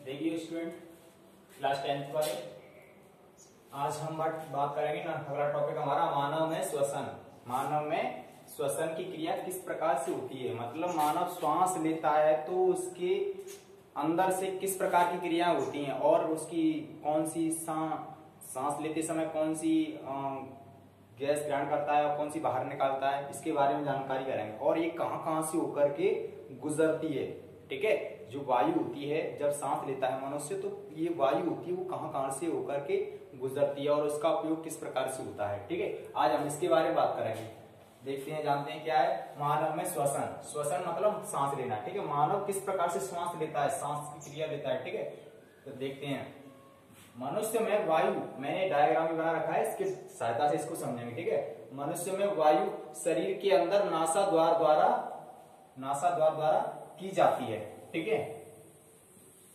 देखिए student, class 10th वाले, आज हम बात करेंगे ना। अगला टॉपिक हमारा मानव में श्वसन। मानव में श्वसन की क्रिया किस प्रकार से होती है, मतलब मानव श्वास लेता है तो उसके अंदर से किस प्रकार की क्रिया होती हैं और उसकी कौन सी सांस लेते समय कौन सी गैस ग्रहण करता है और कौन सी बाहर निकालता है, इसके बारे में जानकारी करेंगे। और ये कहां कहां से होकर के गुजरती है, ठीक है। जो वायु होती है जब सांस लेता है मनुष्य, तो ये वायु होती है वो कहां कहां से होकर के गुजरती है और उसका उपयोग किस प्रकार से होता है, ठीक है। आज हम इसके बारे में बात करेंगे। देखते हैं, जानते हैं क्या है मानव में श्वसन। श्वसन मतलब सांस लेना, ठीक है। मानव किस प्रकार से श्वास लेता है, सांस की क्रिया लेता है, ठीक है। तो देखते हैं, मनुष्य में वायु, मैंने डायग्राम भी बना रखा है, इसकी सहायता से इसको समझेंगे, ठीक है। मनुष्य में वायु शरीर के अंदर नासाद्वार द्वारा की जाती है, ठीक है,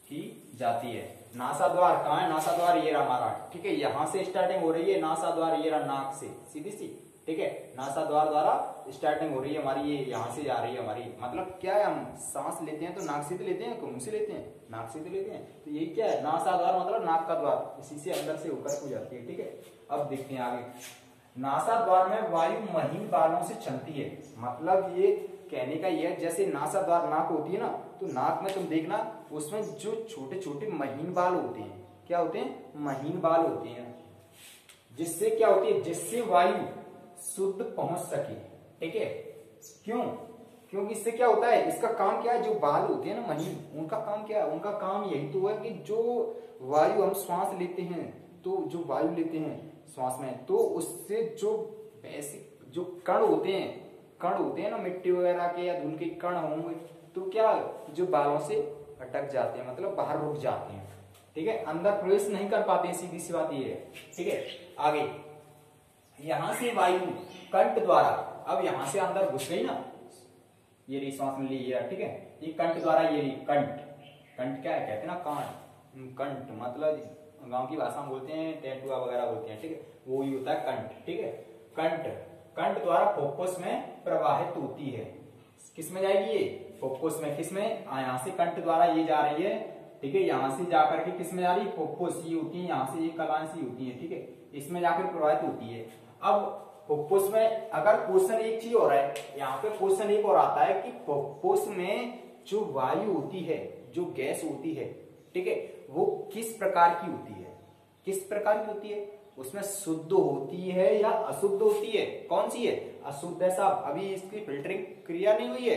की जाती है। नासाद्वार कहाँ है? नासाद्वार ये रहा हमारा, ठीक है। यहां से स्टार्टिंग हो रही है नासाद्वार, ये रहा नाक से सीधी सी, ठीक है। नासाद्वार द्वारा स्टार्टिंग हो रही है हमारी, ये यहाँ से जा रही है हमारी। मतलब क्या है, हम सांस लेते हैं तो नाक से तो लेते हैं, मुंह से लेते हैं, नाक से तो लेते हैं। तो यही क्या है, नासाद्वार मतलब नाक का द्वार, इसी से अंदर से होकर हो जाती है, ठीक है। अब देखते हैं आगे। नासाद्वार में वायु महीन बालों से चलती है, मतलब ये कहने का ये है, जैसे नासाद्वार नाक होती है ना, तो नाक में तुम देखना उसमें जो छोटे छोटे महीन बाल होते हैं, क्या होते हैं, महीन बाल होते हैं। जिससे क्या होती है, जिससे वायु शुद्ध पहुंच सके, ठीक है। क्यों? क्योंकि इससे क्या होता है, इसका काम क्या है, जो बाल होते हैं ना महीन, उनका काम क्या है, उनका काम यही तो है कि जो वायु हम श्वास लेते हैं, तो जो वायु लेते हैं श्वास में, तो उससे जो बेसिक जो कण होते हैं ना, मिट्टी वगैरह के या धूल के कण होंगे, तो क्या जो बालों से अटक जाते हैं, मतलब बाहर रुक जाते हैं, ठीक है, अंदर प्रवेश नहीं कर पाते हैं। सीधी सी बात ये है, ठीक है। आगे, यहां से वायु कंठ द्वारा, अब यहां से अंदर घुस गई ना, ये रही सांस में ली, ठीक है। ये कंठ द्वारा, ये रही कंठ क्या है, कहते हैं ना कान, कंठ मतलब गांव की भाषा में बोलते हैं टेटुआ वगैरह बोलते हैं, ठीक है, वो ही होता है कंठ, ठीक है। कंठ द्वारा फुफ्फुस में प्रवाहित होती है। किस में जाएगी ये, फुफ्फुस में। किस में, यहाँ से कंठ द्वारा ये जा रही है, ठीक है। यहाँ से जाकर के किस में जा रही है, फुफ्फुस, ये होती है, यहाँ से ये कलाएं सी होती है, ठीक है, इसमें जाकर प्रवाहित होती है। अब फुफ्फुस में अगर क्वेश्चन एक चीज हो रहा है, यहाँ पे क्वेश्चन एक और आता है कि फुफ्फुस में जो वायु होती है, जो गैस होती है, ठीक है, वो किस प्रकार की होती है, किस प्रकार की होती है, उसमें शुद्ध होती है या अशुद्ध होती है, कौन सी है, अशुद्ध है साहब। अभी इसकी फिल्टरिंग क्रिया नहीं हुई है,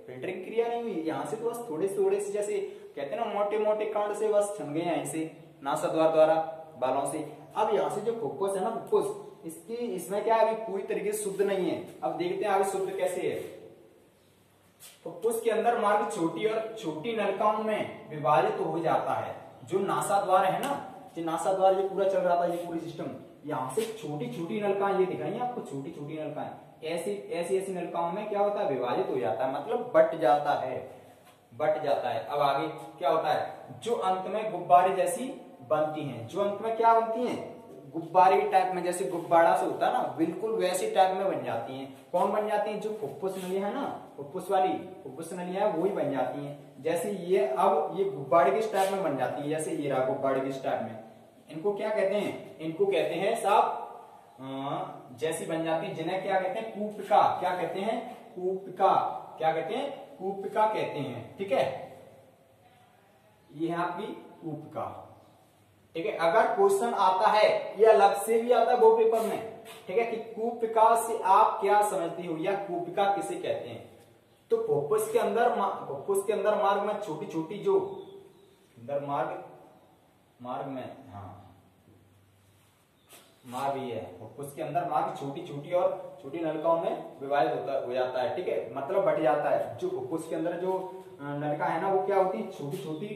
फिल्टरिंग क्रिया नहीं हुई, यहाँ से तो बस थोड़े से जैसे कहते हैं ना मोटे मोटे कण से बस छन गए यहीं से नासाद्वार द्वारा बालों से। अब यहाँ से जो फुफ्फुस है ना, फुफ्फुस, इसमें क्या है, अभी पूरी तरीके से शुद्ध नहीं है। अब देखते हैं आगे शुद्ध कैसे है। फुफ्फुस के अंदर मार्ग छोटी और छोटी नलिकाओं में विभाजित हो जाता है। जो नासाद्वार है ना, जो नासाद्वार ये पूरा चल रहा था, ये पूरी सिस्टम, यहाँ से छोटी छोटी नलिकाएं ये दिखाई आपको, छोटी छोटी नलिकाएं, ऐसी नलिकाओं में क्या होता है, विभाजित हो जाता है, मतलब बट जाता है। अब आगे क्या होता है, जो अंत में गुब्बारे जैसी बनती हैं, जो अंत में क्या बनती हैं, गुब्बारे टाइप में, जैसे गुब्बारा से होता है ना, बिल्कुल वैसे टाइप में बन जाती हैं। कौन बन जाती हैं, जो फुफ्फुस नलियां है ना, फुफ्फुस वाली फुफ्फुस नलियां है, वो ही बन जाती हैं। जैसे ये, अब ये गुब्बारे के टाइप में बन जाती है, जैसे ये रहा गुब्बारे के टाइप में। इनको क्या कहते हैं, इनको कहते हैं साहब, जैसी बन जाती है, जिन्हें क्या कहते हैं, कूपिका। क्या कहते हैं, कूपिका। क्या कहते हैं, कूपिका कहते हैं, ठीक है। ये है आपकी कूपिका, ठीक है। अगर क्वेश्चन आता है, ये अलग से भी आता है वो पेपर में, ठीक है, कि कूपिका से आप क्या समझती हो या कूपिका किसे कहते हैं। तो फुफ्फुस के अंदर मार्ग में छोटी छोटी जो अंदर मार्ग में, हाँ मार्ग ये है, फुफ्फुस के अंदर मार्ग छोटी छोटी और छोटी नलिकाओं में विभाजित हो जाता है, ठीक है, मतलब बट जाता है। जो फुफ्फुस के अंदर जो नलिका है ना, वो क्या होती है, छोटी छोटी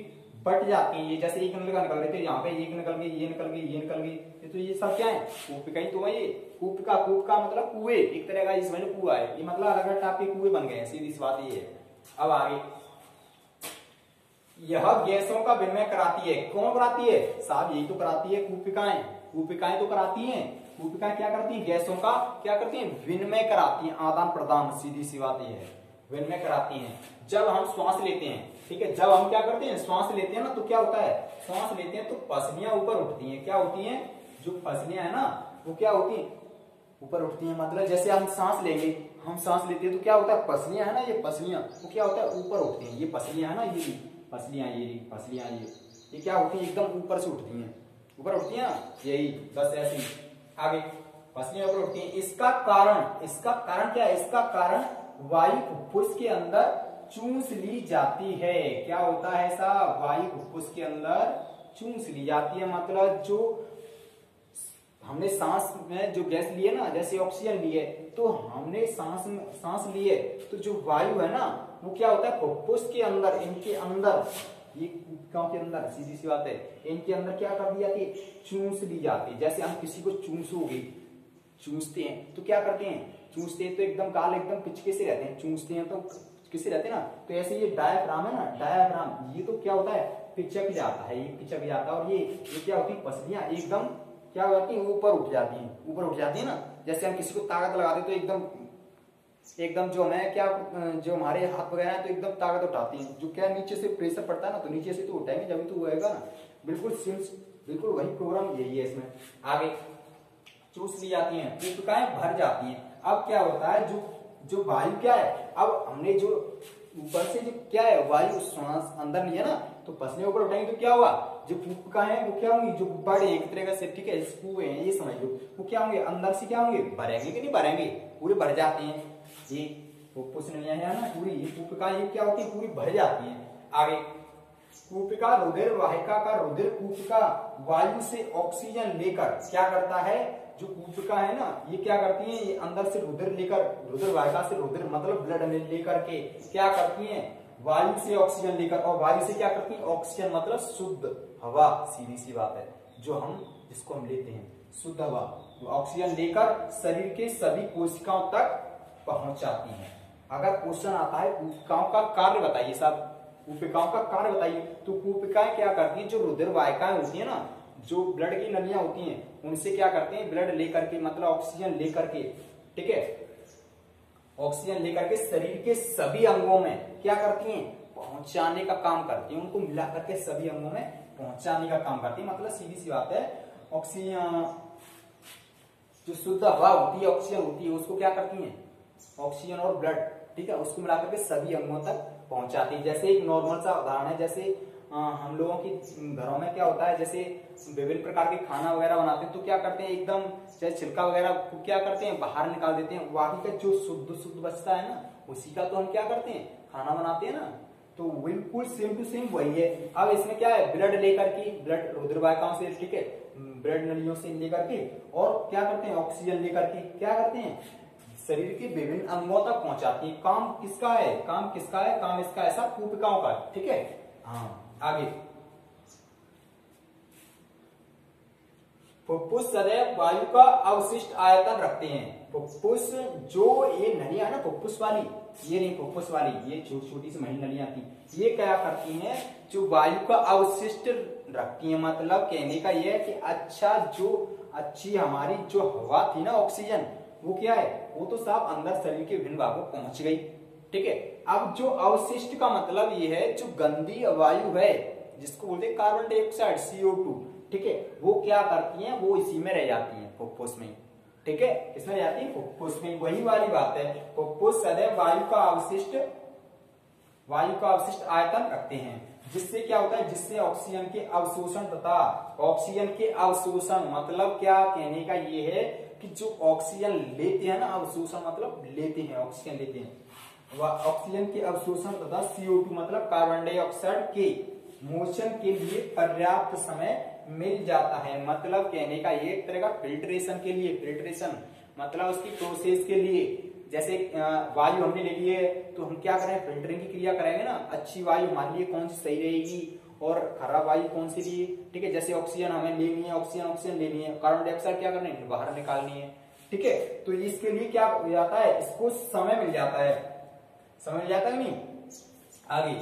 बट जाती है। ये जैसे एक नलिका निकल रही थी, यहाँ पे एक निकल गई, ये निकल गई, ये निकल गई, तो ये सब क्या है, कूपिका ही तो है। ये कूपिका मतलब कुएं, एक तरह का इसमें कुआ है, ये मतलब अलग अलग टाइप के कुएं बन गए हैं, सीधी सी बात ये है। अब आगे, यह गैसों का विनिमय कराती है। कौन कराती है साहब, यही तो कराती है कूपिकाएं तो कराती हैं। कूपिकाएं क्या करती हैं, गैसों का क्या करती हैं, विनिमय कराती हैं, आदान प्रदान, सीधी सी बात ये है। विनिमय कराती हैं। जब हम श्वास लेते हैं, ठीक है, जब हम क्या करते हैं, श्वास लेते हैं ना, तो क्या होता है, श्वास लेते हैं तो पसलियां ऊपर उठती हैं। क्या होती हैं, जो पसलियां है ना वो क्या होती हैं, ऊपर उठती हैं। मतलब जैसे हम सांस लेंगे, हम सांस लेते हैं तो क्या होता है, पसलियां है ना, ये पसलियां वो क्या होता है, ऊपर उठती हैं। ये पसलियां है ना, ये पसलियां, ये पसलियां, ये क्या होती है, एकदम ऊपर से उठती हैं, ऊपर उठती हैं, यही बस ऐसे ही आगे पसलियां ऊपर उठती हैं। इसका कारण क्या है, इसका कारण वायु फुफ्फुस के अंदर चूस ली जाती है। क्या होता है ऐसा, वायु फुफ्फुस के अंदर चूस ली जाती है। मतलब जो हमने सांस में जो गैस लिए ना, जैसे ऑक्सीजन लिए, तो हमने सांस लिए तो जो वायु है ना वो क्या होता है, फुफ्फुस के अंदर, इनके अंदर, ये कोशिकाओं के अंदर, सीधी सी बात है, इनके अंदर क्या कर दी जाती है, चूस ली जाती है। जैसे हम किसी को चूसते हैं तो क्या करते हैं, चूसते हैं तो एकदम काल, एकदम पिचके से रहते हैं, चूसते हैं तो किससे रहते हैं ना, तो ऐसे ये डायाफ्राम है ना, डायाफ्राम, ये तो क्या होता है, पिचक जाता है, ये पिचक जाता है। और ये क्या होती है, पसलियां एकदम क्या हो जाती है, ऊपर उठ जाती है ना। जैसे हम किसी को ताकत लगाते तो एकदम जो हमें क्या, जो हमारे हाथ वगैरह है तो एकदम ताकत उठाती है। जो क्या नीचे से प्रेशर पड़ता है ना, तो नीचे से तो उठाएंगे जब तो होएगा ना। बिल्कुल वही प्रोग्राम यही है इसमें। आगे चूस ली जाती हैं, कोशिकाएं भर जाती हैं। अब क्या होता है, जो वायु क्या है, अब हमने जो ऊपर से जो क्या है, वायु श्वास अंदर लिया ना, तो पसलियां ऊपर उठाएंगे तो क्या हुआ, जो कोशिकाएं हैं वो क्या होंगी, जो बड़े एक तरह से, ठीक है, कुएं हैं ये समझ लो, वो क्या होंगे, अंदर से क्या होंगे, भरेंगे कि नहीं भरेंगे, पूरे भर जाते हैं। ये फुफ्फुस नलियां है ना पूरी, ये कोशिकाएं ये क्या होती है, पूरी भर जाती हैं। आगे कोशिका रुधिर वाहिका का, रुधिर कोशिका वायु से ऑक्सीजन लेकर क्या करता है, जो कोशिका है ना ये क्या करती है, ये अंदर से रुधिर लेकर, रुधिर वाहिका से रुधिर मतलब ब्लड लेकर के क्या करती है, वायु से ऑक्सीजन लेकर, और वायु से क्या करती है, ऑक्सीजन मतलब शुद्ध हवा, सीधी सी बात है, जिसको हम लेते हैं शुद्ध हवा, ऑक्सीजन लेकर शरीर के सभी कोशिकाओं तक पहुंचाती है। अगर क्वेश्चन आता है कोशिकाओं का कार्य बताइए साहब, कोशिकाओं का कार्य बताइए, तो कोशिकाएं क्या करती हैं, जो रुधिर वाहिकाएं होती है ना, जो ब्लड की नलियां होती हैं, उनसे क्या करते हैं, ब्लड लेकर के मतलब ऑक्सीजन लेकर के, ठीक है, ऑक्सीजन लेकर के शरीर के सभी अंगों में क्या करती हैं, पहुंचाने का काम करती हैं, उनको मिला करके सभी अंगों में पहुंचाने का काम करती है। मतलब सीधी सी बात है, ऑक्सीजन जो शुद्ध हवा होती है, ऑक्सीजन होती है, उसको क्या करती हैं, ऑक्सीजन और ब्लड, ठीक है, उसको मिला करके सभी अंगों तक पहुंचाती है। जैसे एक नॉर्मल सा उदाहरण है, जैसे हम लोगों की घरों में क्या होता है, जैसे विभिन्न प्रकार के खाना वगैरह बनाते हैं तो क्या करते हैं, एकदम चाहे छिलका वगैरह क्या करते हैं, बाहर निकाल देते हैं, बाकी का जो शुद्ध बचता है ना, उसी का तो हम क्या करते हैं, खाना बनाते हैं ना। तो बिल्कुल सेम टू सेम वही है। अब इसमें क्या है, ब्लड लेकर के, ब्लड रुधिर वाहिकाओं से, ठीक है, ब्लड नलियों से लेकर के, और क्या करते हैं, ऑक्सीजन लेकर के क्या करते हैं, शरीर के विभिन्न अंगों तक पहुंचाती है। काम किसका है, काम इसका है, सब कोशिकाओं का, ठीक है। हाँ आगे, फुफ्फुस सदैव वायु का अवशिष्ट आयतन रखते हैं। फुफ्फुस जो ये नलियां है ना, फुफ्फुस वाली, ये नहीं फुफ्फुस वाली, ये छोटी छोटी सी महीन नलियां थी, ये क्या करती हैं, जो वायु का अवशिष्ट रखती हैं। मतलब कहने का ये है कि अच्छी हमारी जो हवा थी ना, ऑक्सीजन, वो क्या है, वो तो साफ अंदर शरीर के विभिन्न भागों पहुंच गई, ठीक है। अब जो अवशिष्ट का मतलब ये है, जो गंदी वायु है, जिसको बोलते हैं कार्बन डाइऑक्साइड, CO2, ठीक है, वो क्या करती हैं, वो इसी में रह जाती हैं, फुफ्फुस में, ठीक है, किसमें रह जाती है, फुफ्फुस में। वही वाली बात है, फुफ्फुस सदैव वायु का अवशिष्ट आयतन रखते हैं। जिससे क्या होता है, जिससे ऑक्सीजन के अवशोषण तथा ऑक्सीजन के अवशोषण, मतलब क्या कहने का ये है कि जो ऑक्सीजन लेते हैं ना, अवशोषण मतलब लेते हैं, ऑक्सीजन लेते हैं, वह ऑक्सीजन के अवशोषण तथा CO2 मतलब कार्बन डाइऑक्साइड के मोशन के लिए पर्याप्त समय मिल जाता है। मतलब कहने का ये एक तरह का फिल्ट्रेशन मतलब उसकी प्रोसेस के लिए, जैसे वायु हमने ले ली है तो हम क्या करें, फिल्टरिंग की क्रिया करेंगे ना, अच्छी वायु हमारे लिए कौन सी सही रहेगी और खराब वायु कौन सी लिए, ठीक है। जैसे ऑक्सीजन हमें लेनी है, ऑक्सीजन लेनी है, कार्बन डाइऑक्साइड क्या करनी है, बाहर निकालनी है, ठीक है। तो इसके लिए क्या हो जाता है, इसको समय मिल जाता है, नहीं, आगे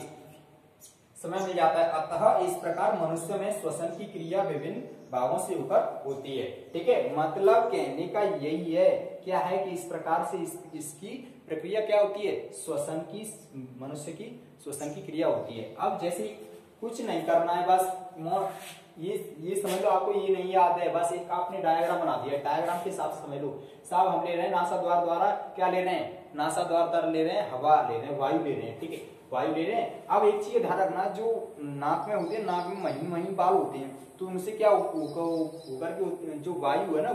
समय मिल जाता है। अतः इस प्रकार मनुष्य में श्वसन की क्रिया विभिन्न भागों से होकर होती है, ठीक है। मतलब कहने का यही है, क्या है कि इस प्रकार से इसकी प्रक्रिया क्या होती है, श्वसन की, मनुष्य की श्वसन की क्रिया होती है। अब जैसे कुछ नहीं करना है, बस ये समझ लो, आपको ये नहीं याद है, बस एक आपने डायग्राम बना दिया, डायग्राम के हिसाब से समझ लो। साहब हम ले रहे हैं नासाद्वार द्वारा, क्या ले रहे हैं, नासाद्वार द्वारा ले रहे हैं, हवा ले रहे हैं, वायु ले रहे हैं, ठीक है, वायु ले रहे हैं। अब एक चीज ध्यान रखना, जो नाक में होते हैं, नाक में महीन महीन बाल होते हैं, तो उनसे क्या होकर के जो वायु है ना,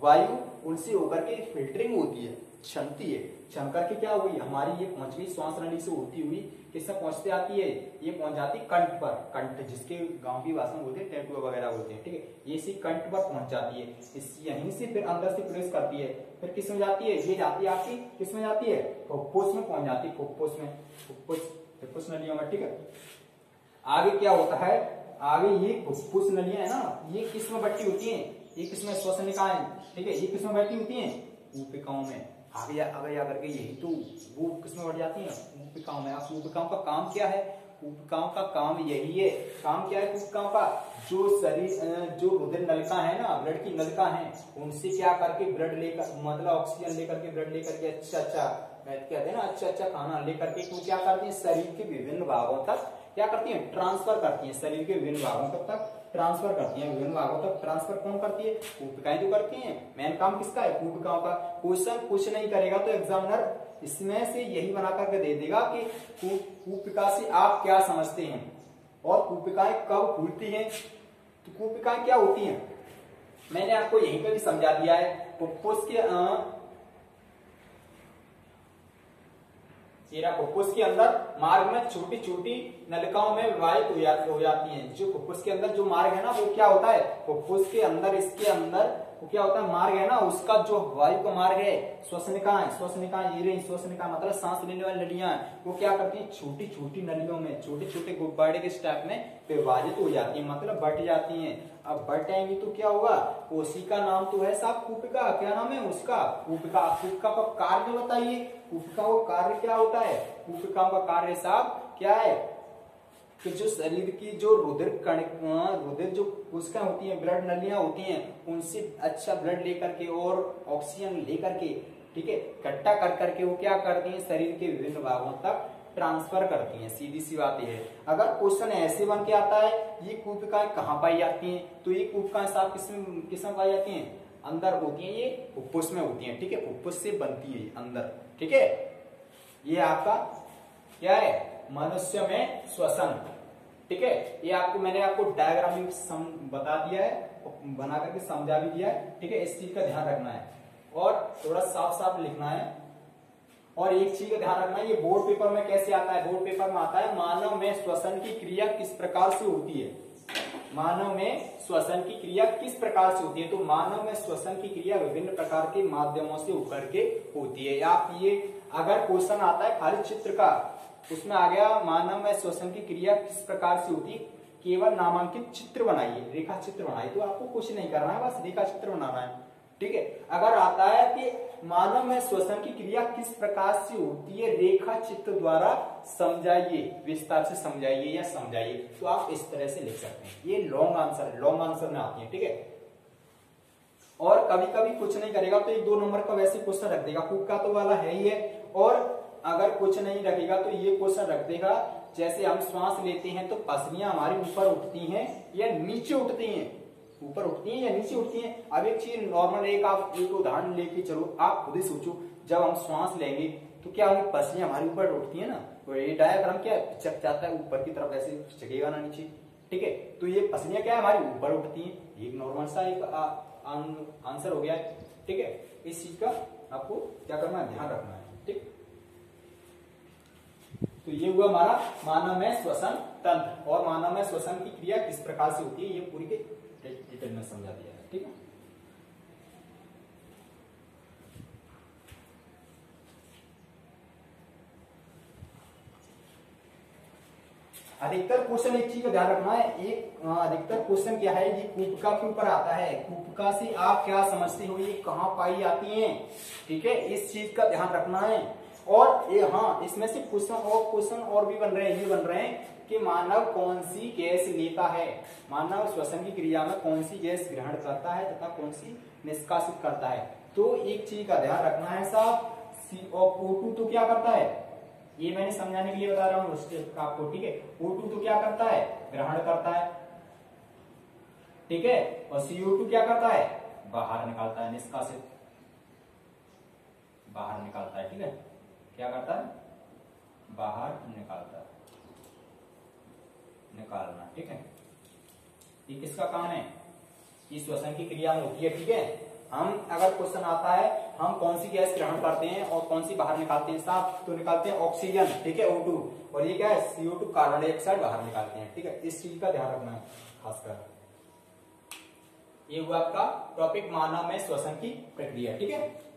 वायु उनसे होकर के फिल्टरिंग होती है, छनती है, छन करके क्या हुई, हमारी ये पहुंच गई श्वास नली से होती हुई किससे पहुंचते आती है, ये पहुंच जाती कंठ पर, कंठ जिसके गांव की भाषा में बोलते हैं टेटुआ वगैरह बोलते हैं, ठीक है, ये सी कंठ पर पहुंच जाती है, इस यहीं से फिर अंदर से प्रवेश करती है, फिर किस में जाती है, ये जाती है आपकी किस में जाती है, फुफ्फुस में पहुंच जाती है, फुफ्फुस में, फुफ्फुस नलियों में, ठीक है। आगे क्या होता है, आगे ये फुफ्फुस नलियां है ना, ये किस में बटी होती है, ये किस में, श्वसन निकाय, ठीक है, ये किस में बैठी होती है, ऊपिकाओं में। आगे आकर के यही तो वो किस में बढ़ जाती है, ऊपिकाओं में। आप ऊपिकाओं का काम क्या है, ऊपिकाओं का काम यही है, काम क्या है ऊपिकाओं का, जो शरीर जो रुधिर नलिका है ना, ब्लड की नलिका है, उनसे क्या करके ब्लड लेकर, मतलब ऑक्सीजन लेकर के, ब्लड लेकर के, अच्छा कहते हैं ना, अच्छा खाना लेकर के, तो क्या करती है, शरीर के विभिन्न भागों तक क्या करती है, ट्रांसफर करती है, शरीर के विभिन्न भागों तक ट्रांसफर करती है, विभिन्न भागों तक ट्रांसफर कौन करती है, ऊपिकाएं तो करती हैं। मेन काम किसका है, ऊपिकाओं का। क्वेश्चन कुछ नहीं करेगा तो एग्जामिनर इसमें से यही बना करके दे देगा कि ऊपिका से आप क्या समझते हैं और ऊपिकाएं कब खुलती हैं। तो ऊपिकाएं क्या होती हैं, मैंने आपको यहीं पे भी समझा दिया है। फुफ्फुस के अंदर मार्ग में छोटी छोटी नलिकाओं में विभाजित हो जाती हैं। जो फुफ्फुस के अंदर जो मार्ग है ना, वो क्या होता है, फुफ्फुस के अंदर, इसके अंदर वो क्या होता है, मार्ग है ना, उसका जो वायु का मार्ग है, श्वसनिका ये रही श्वसनिका, मतलब सांस लेने वाली नलियां, वो क्या करती हैं, छोटी छोटी नलियों में, छोटे छोटे गुब्बारे के टाइप में विभाजित हो जाती है, मतलब बट जाती हैं। अब बटेंगी तो क्या होगा, कोशिका नाम तो है साहब कूपिका, क्या नाम है उसका, कूपिका। कूपिका का कार्य बताइए, कूपिका का कार्य क्या होता है, कूपिका का कार्य साहब क्या है, कि जो शरीर की जो रुधिर जो कोशिकाएं होती हैं, ब्लड नलियां होती हैं, उनसे अच्छा ब्लड लेकर के और ऑक्सीजन लेकर के, ठीक है, इकट्ठा कर करके वो क्या करती हैं, शरीर के विभिन्न भागों तक ट्रांसफर करती हैं। सीधी सी बात है। अगर क्वेश्चन ऐसे बन के आता है, ये कूपिकाएं कहाँ पाई जाती हैं, तो ये कूपिकाएं साहब किसमें पाई जाती हैं, अंदर होती हैं, ये फुफ्फुस में होती हैं, ठीक है, फुफ्फुस से बनती है अंदर, ठीक है। ये आपका क्या है, मनुष्य में श्वसन, ठीक है। ये मैंने आपको डायग्रामिंग बता दिया है, बना करके समझा भी दिया है, ठीक है। इस चीज का ध्यान रखना है और थोड़ा साफ साफ लिखना है। और एक चीज का ध्यान रखना है, ये बोर्ड पेपर में कैसे आता है, बोर्ड पेपर में आता है, मानव में श्वसन की क्रिया किस प्रकार से होती है, मानव में श्वसन की क्रिया किस प्रकार से होती है। तो मानव में श्वसन की क्रिया विभिन्न प्रकार के माध्यमों से होकर के होती है। आप ये अगर क्वेश्चन आता है खाली चित्र का, उसमें आ गया मानव में श्वसन की क्रिया किस प्रकार से होती है, केवल नामांकित चित्र बनाइए, रेखा चित्र बनाइए, तो आपको कुछ नहीं करना है, बस रेखा चित्र बनाना है, ठीक है। अगर आता है कि मानव में श्वसन की क्रिया किस प्रकार से होती है, रेखा चित्र द्वारा समझाइए, विस्तार से समझाइए या समझाइए, तो आप इस तरह से लिख सकते हैं। ये लॉन्ग आंसर है, लॉन्ग आंसर में आती है, ठीक है। और कभी कभी कुछ नहीं करेगा तो 1-2 नंबर का वैसे क्वेश्चन रख देगा, कूका तो वाला है ही है। और अगर कुछ नहीं रखेगा तो ये क्वेश्चन रख देगा, जैसे हम श्वास लेते हैं तो पसलियां हमारी ऊपर उठती हैं या नीचे उठती हैं, ऊपर उठती हैं या नीचे उठती हैं। अब एक चीज नॉर्मल, एक उदाहरण लेके चलो, आप खुद ही सोचो, जब हम श्वास लेंगे तो क्या होगी, पसलियां हमारी ऊपर उठती है ना, तो ये डायग्राम क्या चक जाता है ऊपर की तरफ, ऐसे चकेगा ना नीचे, ठीक है। तो ये पसलियां क्या है, हमारी ऊपर उठती हैं। एक नॉर्मल सा एक आंसर हो गया है, ठीक है। इस चीज का आपको क्या करना है, ध्यान रखना है, ठीक। तो ये हुआ हमारा मानव में श्वसन तंत्र, और मानव में श्वसन की क्रिया किस प्रकार से होती है, ये पूरी के डिटेल में समझा दिया है, ठीक है। अधिकतर क्वेश्चन एक चीज का ध्यान रखना है, अधिकतर क्वेश्चन क्या है, ये कूपिका के ऊपर आता है। कूपिका से आप क्या समझते हो, ये कहाँ पाई जाती हैं, ठीक है, इस चीज का ध्यान रखना है। और ये इसमें से क्वेश्चन और भी बन रहे हैं, ये बन रहे हैं कि मानव कौन सी गैस लेता है, मानव श्वसन की क्रिया में कौन सी गैस ग्रहण करता है तथा कौन सी निष्कासित करता है। तो एक चीज का ध्यान रखना है साहब, O2 तो क्या करता है, ये मैंने समझाने के लिए बता रहा हूँ आपको, ठीक है। O2 तो क्या करता है, ग्रहण करता है, ठीक है, और CO2 क्या करता है, बाहर निकालता है, निष्कासित, बाहर निकालता है, ठीक है। क्या करता है, बाहर निकालता है, निकालना, ठीक है। ये किसका काम है, ये श्वसन की क्रिया में होती है, ठीक है। हम अगर क्वेश्चन आता है हम कौन सी गैस ग्रहण करते हैं और कौन सी बाहर निकालते हैं, साफ तो निकालते हैं ऑक्सीजन, ठीक है, O2, और ये क्या है CO2 कार्बन डाइऑक्साइड बाहर निकालते हैं, ठीक है। इस चीज का ध्यान रखना है खासकर। ये हुआ आपका टॉपिक मानव में श्वसन की प्रक्रिया, ठीक है।